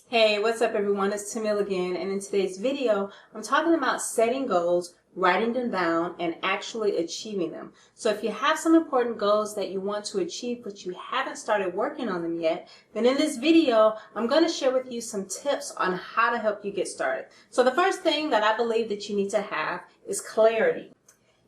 Hey, what's up everyone? It's Tamil again, and in today's video, I'm talking about setting goals, writing them down, and actually achieving them. So if you have some important goals that you want to achieve, but you haven't started working on them yet, then in this video, I'm going to share with you some tips on how to help you get started. So the first thing that I believe that you need to have is clarity.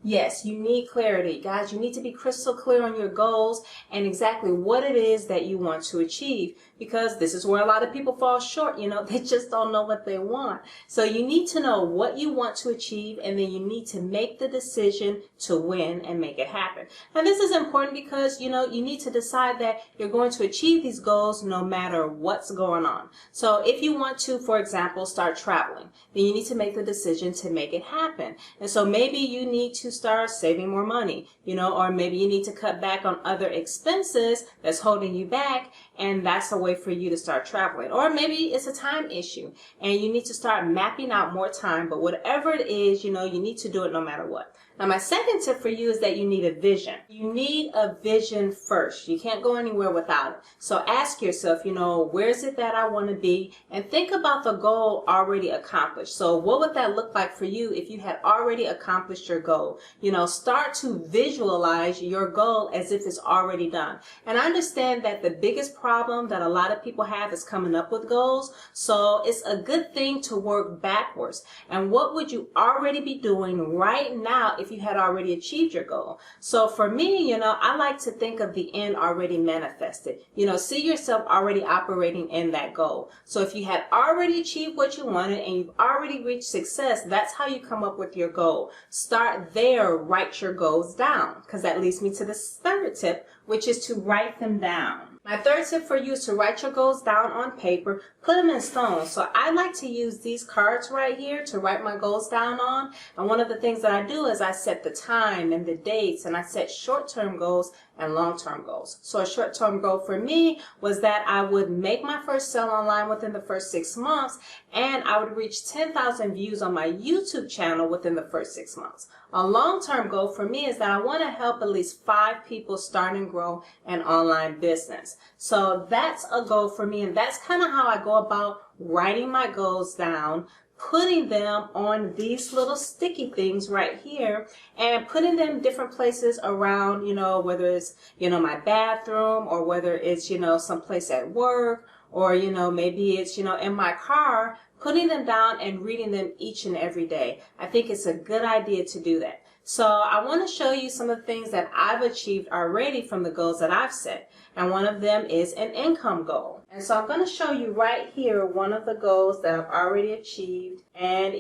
Yes, you need clarity. Guys, you need to be crystal clear on your goals and exactly what it is that you want to achieve, because this is where a lot of people fall short. They just don't know what they want. So you need to know what you want to achieve, and then you need to make the decision to win and make it happen. And this is important because, you need to decide that you're going to achieve these goals no matter what's going on. So if you want to, for example, start traveling, then you need to make the decision to make it happen. And so maybe you need to start saving more money, or maybe you need to cut back on other expenses that's holding you back, and that's a way for you to start traveling. Or maybe it's a time issue and you need to start mapping out more time, but whatever it is, you need to do it no matter what. Now, my second tip for you is that you need a vision. You need a vision first. You can't go anywhere without it. So ask yourself, where is it that I want to be? And think about the goal already accomplished. So what would that look like for you if you had already accomplished your goal? Start to visualize your goal as if it's already done. And I understand that the biggest problem that a lot of people have is coming up with goals. So it's a good thing to work backwards. And what would you already be doing right now if you had already achieved your goal? So for me, I like to think of the end already manifested. See yourself already operating in that goal. So if you had already achieved what you wanted and you've already reached success, that's how you come up with your goal. Start there, write your goals down, because that leads me to the third tip, which is to write them down. My third tip for you is to write your goals down on paper, put them in stone. So I like to use these cards right here to write my goals down on. And one of the things that I do is I set the time and the dates, and I set short-term goals and long-term goals. So a short-term goal for me was that I would make my first sale online within the first 6 months, and I would reach 10,000 views on my YouTube channel within the first 6 months. A long-term goal for me is that I want to help at least 5 people start and grow an online business. So that's a goal for me, and that's kind of how I go about writing my goals down, putting them on these little sticky things right here and putting them different places around, whether it's, my bathroom, or whether it's, someplace at work, or, maybe it's, in my car, putting them down and reading them each and every day. I think it's a good idea to do that. So I want to show you some of the things that I've achieved already from the goals that I've set. And one of them is an income goal. And so I'm going to show you right here one of the goals that I've already achieved. And,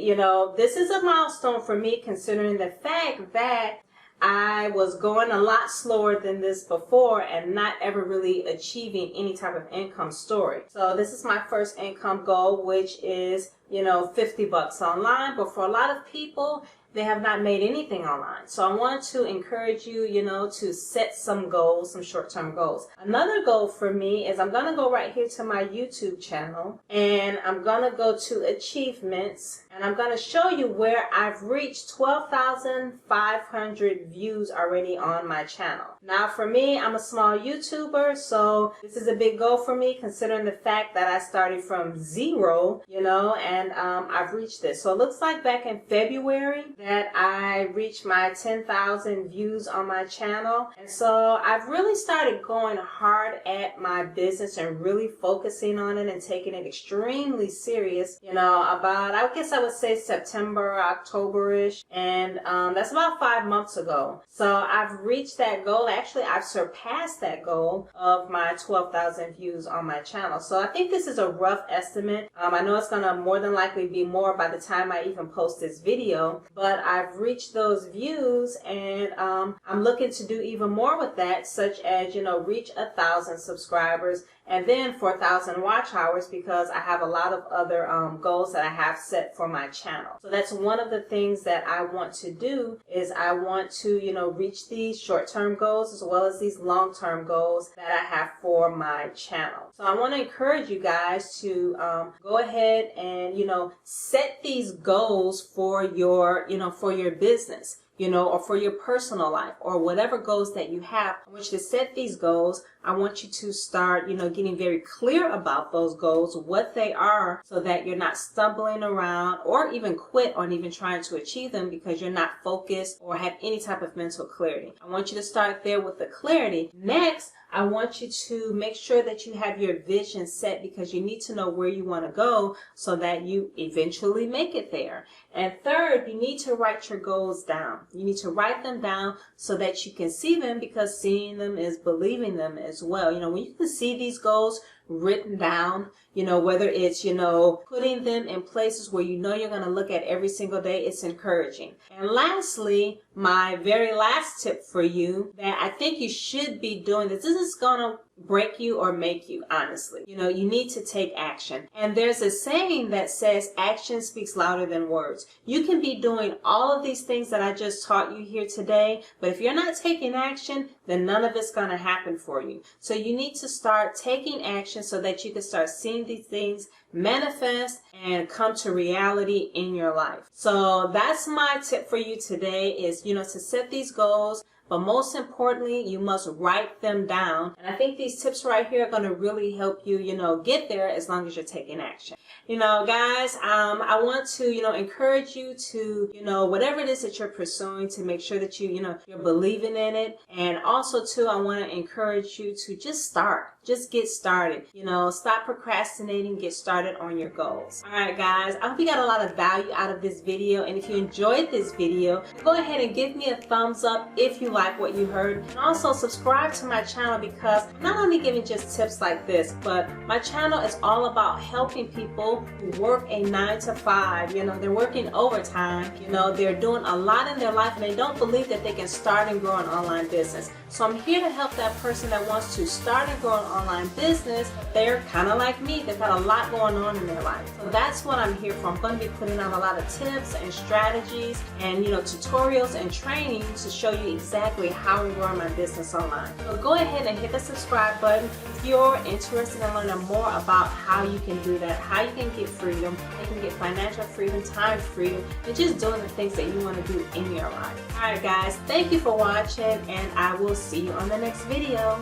this is a milestone for me, considering the fact that I was going a lot slower than this before and not ever really achieving any type of income story. So this is my first income goal, which is, $50 online. But for a lot of people, they have not made anything online. So I want to encourage you, to set some goals, some short-term goals. Another goal for me is I'm going to go right here to my YouTube channel, and I'm going to go to achievements, and I'm going to show you where I've reached 12,500 views already on my channel. Now for me, I'm a small YouTuber, so this is a big goal for me, considering the fact that I started from zero, and I've reached this. So it looks like back in February that I reached my 10,000 views on my channel. And so I've really started going hard at my business and really focusing on it and taking it extremely serious, about, I guess I would say September, October-ish. And that's about 5 months ago. So I've reached that goal. Actually, I've surpassed that goal of my 12,000 views on my channel. So I think this is a rough estimate. I know it's going to more than likely be more by the time I even post this video, but I've reached those views, and I'm looking to do even more with that, such as, reach 1,000 subscribers and then 4,000 watch hours, because I have a lot of other goals that I have set for my channel. So that's one of the things that I want to do, is I want to, reach these short-term goals as well as these long-term goals that I have for my channel. So I want to encourage you guys to go ahead and, set these goals for your, for your business. or for your personal life, or whatever goals that you have. I want you to set these goals. I want you to start, getting very clear about those goals, what they are, so that you're not stumbling around or even quit on even trying to achieve them because you're not focused or have any type of mental clarity. I want you to start there with the clarity. Next, I want you to make sure that you have your vision set, because you need to know where you want to go so that you eventually make it there. And third, you need to write your goals down. You need to write them down so that you can see them, because seeing them is believing them as well. When you can see these goals written down, whether it's, putting them in places where you're going to look at every single day, it's encouraging. And lastly, my very last tip for you that I think you should be doing this is going to break you or make you, honestly. You need to take action. And there's a saying that says action speaks louder than words. You can be doing all of these things that I just taught you here today, but if you're not taking action, then none of it's going to happen for you. So you need to start taking action so that you can start seeing these things manifest and come to reality in your life. So that's my tip for you today is, to set these goals. But most importantly, you must write them down. And I think these tips right here are going to really help you, get there as long as you're taking action. Guys, I want to, encourage you to, whatever it is that you're pursuing, to make sure that you're believing in it. And also, too, I want to encourage you to just start. Just get started. Stop procrastinating. Get started on your goals. All right, guys. I hope you got a lot of value out of this video. And if you enjoyed this video, go ahead and give me a thumbs up if you like what you heard. And also subscribe to my channel, because I'm not only giving just tips like this, but my channel is all about helping people who work a 9 to 5. They're working overtime. They're doing a lot in their life and they don't believe that they can start and grow an online business. So I'm here to help that person that wants to start and grow an online business. They're kind of like me. They've got a lot going on in their life. So that's what I'm here for. I'm going to be putting out a lot of tips and strategies and, tutorials and training to show you exactly how to grow my business online. So go ahead and hit the subscribe button if you're interested in learning more about how you can do that, how you can get freedom, how you can get financial freedom, time freedom, and just doing the things that you want to do in your life. All right, guys, thank you for watching, and I will see you on the next video.